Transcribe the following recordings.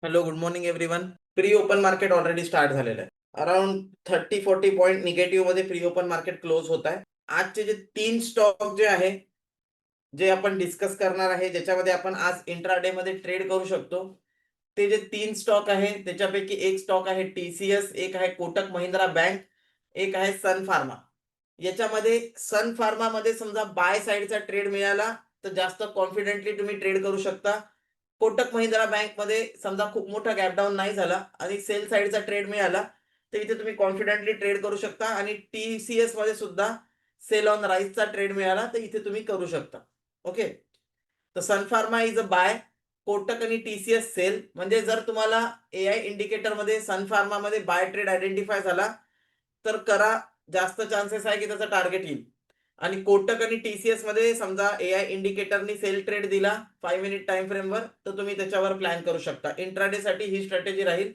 Hello, good morning everyone. Pre open market already start झालेलं आहे. Around 30-40 point negative मध्ये pre open market close होत आहे. आजचे जे 3 स्टॉक जे आहे जे आपण डिस्कस करणार आहे, ज्याच्यामध्ये आपण आज इंट्राडे मध्ये ट्रेड करू शकतो, ते जे 3 स्टॉक आहे त्याच्यापैकी एक स्टॉक आहे TCS, एक आहे कोटक महिंद्रा बँक, एक आहे सन फार्मा. याच्यामध्ये सन फार्मा मध्ये समजा बाय साइडचा ट्रेड मिळाला तर जास्त कॉन्फिडेंटली तुम्ही ट्रेड करू शकता. कोटक महिंद्रा बँक मध्ये समजा खूप मोठा गॅप डाऊन नाही झाला आणि सेल साइडचा ट्रेड मिळाला तर इथे तुम्ही कॉन्फिडेंटली ट्रेड करू शकता. आणि TCS मध्ये सुद्धा सेल ऑन राईसचा ट्रेड मिळाला तर इथे तुम्ही करू शकता. ओके, तर Sun Pharma is a buy, Kotak आणि TCS सेल. म्हणजे जर तुम्हाला AI इंडिकेटर मध्ये सन फार्मा मध्ये बाय ट्रेड आयडेंटिफाय झाला तर करा, जास्त चान्सेस आहे की त्याचा टार्गेट येईल. आणि कोटक आणि TCS मध्ये समजा AI इंडिकेटरनी सेल ट्रेड दिला 5 मिनिट टाइम फ्रेमवर तर तुम्ही त्याच्यावर प्लॅन करू शकता. इंट्राडे साठी ही स्ट्रॅटेजी राहील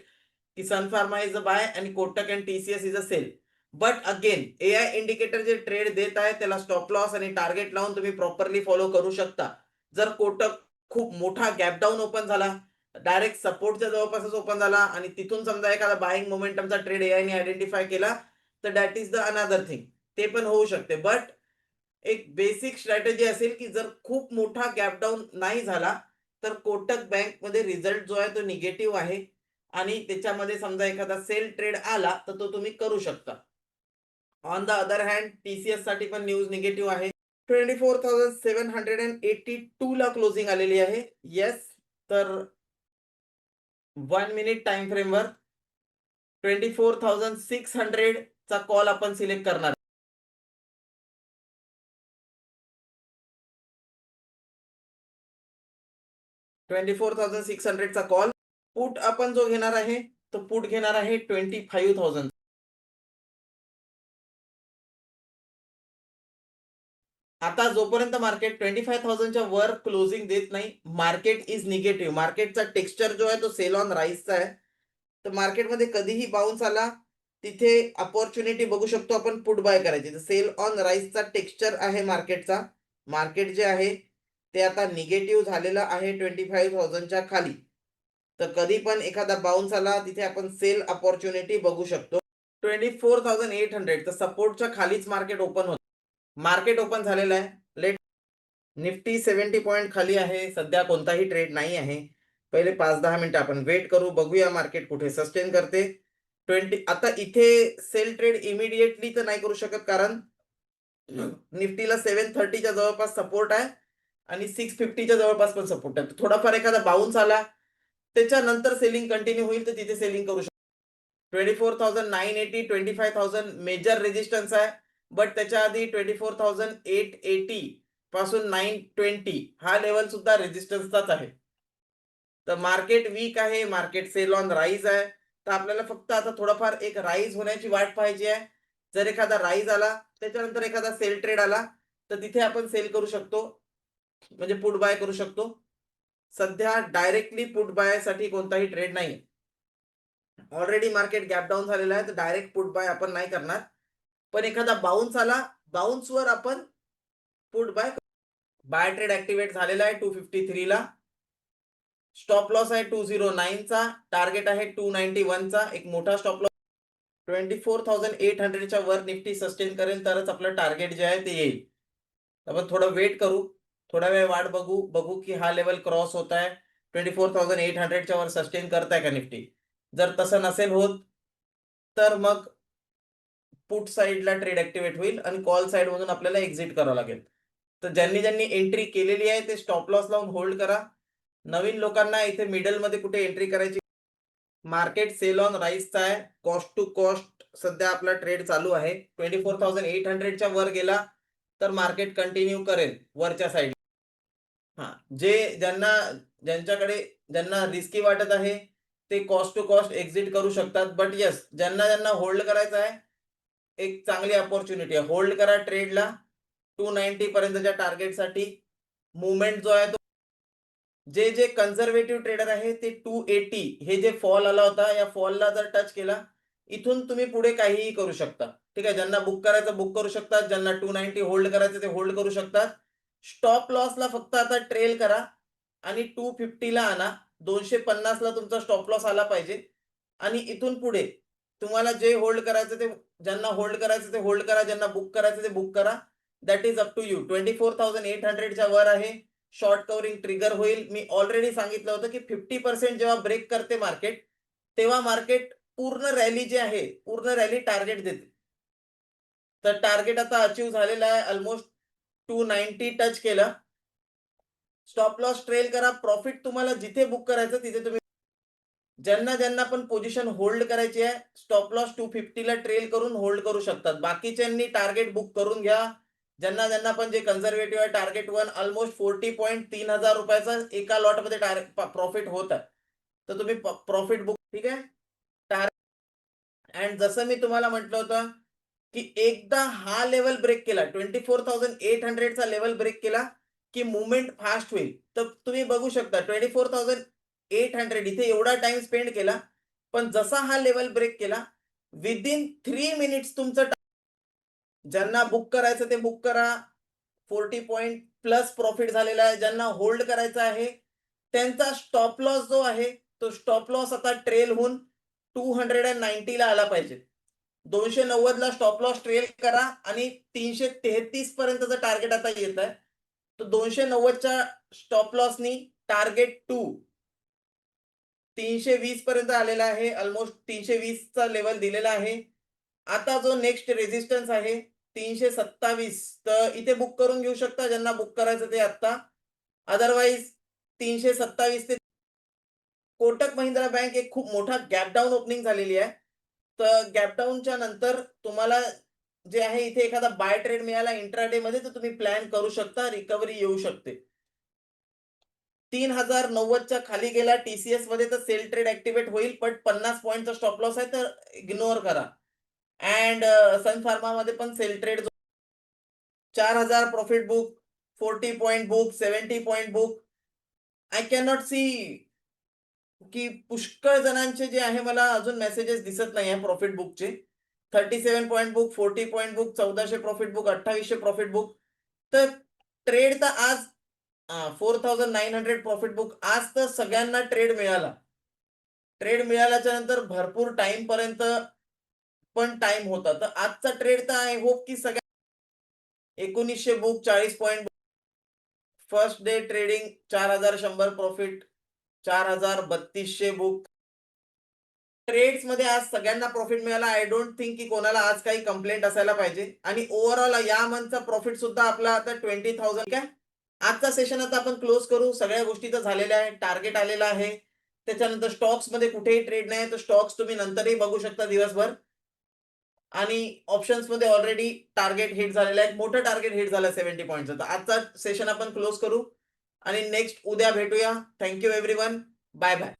की Sun Pharma is a buy आणि Kotak and TCS is a sell. But again AI indicator जे ट्रेड देत आहे त्याला स्टॉप लॉस आणि टार्गेट लावून तुम्ही प्रॉपरली फॉलो करू शकता. जर कोटक खूप मोठा गॅप डाऊन ओपन झाला, डायरेक्ट सपोर्टच्या जवळपासच ओपन झाला आणि तिथून समजा एखादा बाईंग मोमेंटमचा ट्रेड AI ने आयडेंटिफाय केला तर that is the another thing. ते पण होऊ शकते. बट एक बेसिक स्ट्रॅटेजी असेल की जर खूप मोठा गॅप डाऊन नाही झाला तर कोटक बँक मध्ये रिझल्ट जो आहे तो निगेटिव्ह आहे आणि त्याच्यामध्ये समजा एखादा सेल ट्रेड आला तर तो तुम्ही करू शकता. On the other hand TCS साठी पण न्यूज निगेटिव्ह आहे. 24,782 ला क्लोजिंग आलेली आहे. येस, तर 1 मिनिट टाइम फ्रेमवर 24,600 चा कॉल आपण सिलेक्ट करणार. 24,600 चा कॉल. पुट आपण जो घेणार आहे तो पुट घेणार आहे 25,000. आता जोपर्यंत मार्केट 25,000 च्या वर क्लोजिंग देत नाही, मार्केट इज निगेटिव्ह. मार्केटचा टेक्स्चर जो आहे तो सेल ऑन राईसचा आहे. तर मार्केटमध्ये कधीही बाउन्स आला तिथे अपॉर्च्युनिटी बघू शकतो आपण पुट बाय करायची. तर सेल ऑन राईसचा टेक्स्चर आहे मार्केटचा. मार्केट जे आहे ते आता निगेटिव्ह झालेलं आहे 25,000 च्या खाली. तर कधी पण एखादा बाउन्स आला तिथे आपण सेल अपॉर्च्युनिटी बघू शकतो. 24,800 तर सपोर्टच्या खालीच मार्केट ओपन होतं. मार्केट ओपन झालेलं आहे. लेट निफ्टी 70 पॉईंट खाली आहे. सध्या कोणताही ट्रेड नाही आहे. पहिले 5-10 मिनिटं आपण वेट करू, बघूया मार्केट कुठे सस्टेन करते. 20 आता इथे सेल ट्रेड इमिडिएटली तर नाही करू शकत कारण निफ्टीला 730 च्या जवळपास सपोर्ट आहे आणि 650 च्या जवळपास पण सपोर्ट आहे. थोडाफार एखादा बाउन्स आला त्याच्यानंतर सेलिंग कंटिन्यू होईल तर तिथे सेलिंग करू शकतो. 24,980 25,000 मेजर रेजिस्टन्स आहे. बट त्याच्या आधी 24,880 पासून 920 हा लेवल सुद्धा रेजिस्टन्सचाच आहे. तर मार्केट वीक आहे, मार्केट सेल ऑन राईज आहे. तर आपल्याला फक्त आता थोडाफार एक राईज होण्याची वाट पाहिजे आहे. जर एखादा राईज आला त्याच्यानंतर एखादा सेल ट्रेड आला तर तिथे आपण सेल करू शकतो, म्हणजे पुट बाय करू शकतो. सध्या डायरेक्टली पुट बाय साठी कोणताही ट्रेड नाही. ऑलरेडी मार्केट गॅप डाऊन झालेलं आहे तर डायरेक्ट पुट बाय आपण नाही करणार. पण एखादा बाउन्स आला, बाउन्सवर आपण पुट बाय ट्रेड ऍक्टिव्हेट झालेला आहे 253 ला. स्टॉप लॉस आहे 209 चा, टार्गेट आहे 291 चा, एक मोठा स्टॉप लॉस. 24,800 च्या वर निफ्टी सस्टेन करेल तरच आपलं टार्गेट जे आहे ते येईल. आपण थोडं वेट करू, थोडा वेळ वाट बघू की हा लेवल क्रॉस होत आहे, 24,800 च्या वर सस्टेन करताय का निफ्टी. जर तसं नसेल होत तर मग पुट साइडला ट्रेड ऍक्टिव्हेट होईल आणि कॉल साइड मधून आपल्याला एक्झिट करावं लागेल. तर ज्यांनी एंट्री केलेली आहे ते स्टॉप लॉस लावून होल्ड करा. नवीन लोकांना इथे मिडल मध्ये कुठे एंट्री करायची. मार्केट सेल ऑन राईसचा आहे. कॉस्ट टू कॉस्ट सध्या आपला ट्रेड चालू आहे. 24,800 च्या वर गेला तर मार्केट कंटिन्यू करेल वरच्या साइड. हा, ज्यांना रिस्की वाटत आहे ते कॉस्ट टू कॉस्ट एक्झिट करू शकतात. बट यस, ज्यांना होल्ड करायचं आहे, एक चांगली अपॉर्च्युनिटी आहे. होल्ड करा ट्रेडला 290 पर्यंतच्या टार्गेटसाठी. मुवमेंट जो आहे तो, जे कन्झर्वेटिव्ह ट्रेडर आहे ते 280 हे जे फॉल आला होता या फॉलला जर टच केला इथून तुम्ही पुढे काहीही करू शकता. ठीक आहे, ज्यांना बुक करायचं बुक करू शकतात, ज्यांना 290 होल्ड करायचं ते होल्ड करू शकतात. स्टॉप लॉसला फक्त आता ट्रेल करा आणि 250 ला आणा. 250 ला तुमचा स्टॉप लॉस आला पाहिजे आणि इथून पुढे तुम्हाला जे होल्ड करायचं ते ज्यांना होल्ड करायचं ते होल्ड करा, ज्यांना बुक करायचं ते बुक करा. That is up to you. 24,800 च्या वर आहे. शॉर्ट कव्हरिंग ट्रिगर होईल. मी ऑलरेडी सांगितलं होतं की 50% जेव्हा ब्रेक करते मार्केट, तेव्हा मार्केट पूर्ण रॅली जे आहे, पूर्ण रॅली टार्गेट देते. तर टार्गेट आता अचीव झालेला आहे. ऑलमोस्ट 290 टच केलं. स्टॉप लॉस ट्रेल करा. प्रॉफिट तुम्हाला जिथे बुक करायचं तिथे तुम्ही, ज्यांना ज्यांना पण पोझिशन होल्ड करायची आहे, स्टॉप लॉस 250 ला ट्रेल करून होल्ड करू शकतात. बाकीच्यांनी टार्गेट बुक करून घ्या. ज्यांना ज्यांना पण जे कन्झर्वेटिव्ह आहे, टार्गेट 1 ऑलमोस्ट 40.3 हजार रुपयाचा एका लॉटमध्ये प्रॉफिट होत आहे. तर तुम्ही प्रॉफिट बुक, ठीक आहे. अँड जसं मी तुम्हाला म्हटलं होतं की एकदा हा लेवल ब्रेक केला, 24,800 चा लेवल ब्रेक केला की मुवमेंट फास्ट होईल. तर तुम्ही बघू शकता 24,800 इथे एवढा टाइम स्पेंड केला, पण जसा हा लेवल ब्रेक केला, विदिन 3 मिनिट्स तुमचं, ज्यांना बुक करायचं ते बुक करा. 40 पॉइंट प्लस प्रॉफिट झालेला आहे. ज्यांना होल्ड करायचा आहे त्यांचा स्टॉप लॉस जो आहे, तो स्टॉप लॉस आता ट्रेल होऊन 290 ला आला पाहिजे. 290 ला स्टॉप लॉस ट्रेल करा आणि 333 पर्यंतचं टार्गेट आता येत आहे. तर 290च्या स्टॉप लॉसनी टार्गेट 2 320 पर्यंत आलेला आहे. ऑलमोस्ट 320 चा लेवल दिलेला आहे. आता जो नेक्स्ट रेजिस्टन्स आहे 327, तर इथे बुक करून घेऊ शकता ज्यांना बुक करायचं ते आता. अदरवाईज 327 ते कोटक महिंद्रा बँक एक खूप मोठा गॅप डाऊन ओपनिंग झालेली आहे. तर गॅप डाऊनच्या नंतर तुम्हाला जे आहे इथे एखादा बाय ट्रेड मिळाला इंट्राडे मध्ये, तर तुम्ही प्लॅन करू शकता, रिकव्हरी येऊ शकते. 3,090च्या खाली गेला टीसीएस मध्ये तर सेल ट्रेड ऍक्टिव्हेट होईल, पण 50 पॉईंटचा स्टॉप लॉस आहे तर इग्नोर करा. अँड सन फार्मा मध्ये पण sell trade 4,000 profit book, 40 point book, 70 point book. I cannot see की पुष्कळ जणांचे जे आहे मला अजून मेसेजेस दिसत नाही आहे प्रॉफिट बुकचे. 37 point book, 40 point book, 1400 profit book, 2800 profit book. तर ट्रेड तर आज 4,900 प्रॉफिट बुक, आज तर सगळ्यांना ट्रेड मिळाला. ट्रेड मिळाल्याच्या नंतर भरपूर टाइम पर्यंत पण टाइम होता. तर आजचा ट्रेड तर आय होप की सगळ्या 1900 book, 40 point, first day trading 4,100 profit, 4,3200 book. Trades मध्ये आज सगळ्यांना प्रॉफिट मिळाला. आय डोंट थिंक की कोणाला आज काही कंप्लेंट असायला पाहिजे. आणि ओव्हरऑल या मंथचा प्रॉफिट सुद्धा आपला आता 20,000 काय. आजचा सेशन आता आपण क्लोज करू. सगळ्या गोष्टी तर झालेल्या आहे, टार्गेट आलेला आहे. त्याच्यानंतर स्टॉक्स मध्ये कुठेही ट्रेड नाही, तर स्टॉक्स तुम्ही नंतरही बघू शकता दिवसभर. आणि ऑप्शन्स मध्ये ऑलरेडी टार्गेट हिट झालेलं आहे, मोठं टार्गेट हिट झालं 70 पॉईंटचं. तर आजचा सेशन आपण क्लोज करू आणि नेक्स्ट उद्या भेटूया. Thank you everyone. Bye bye.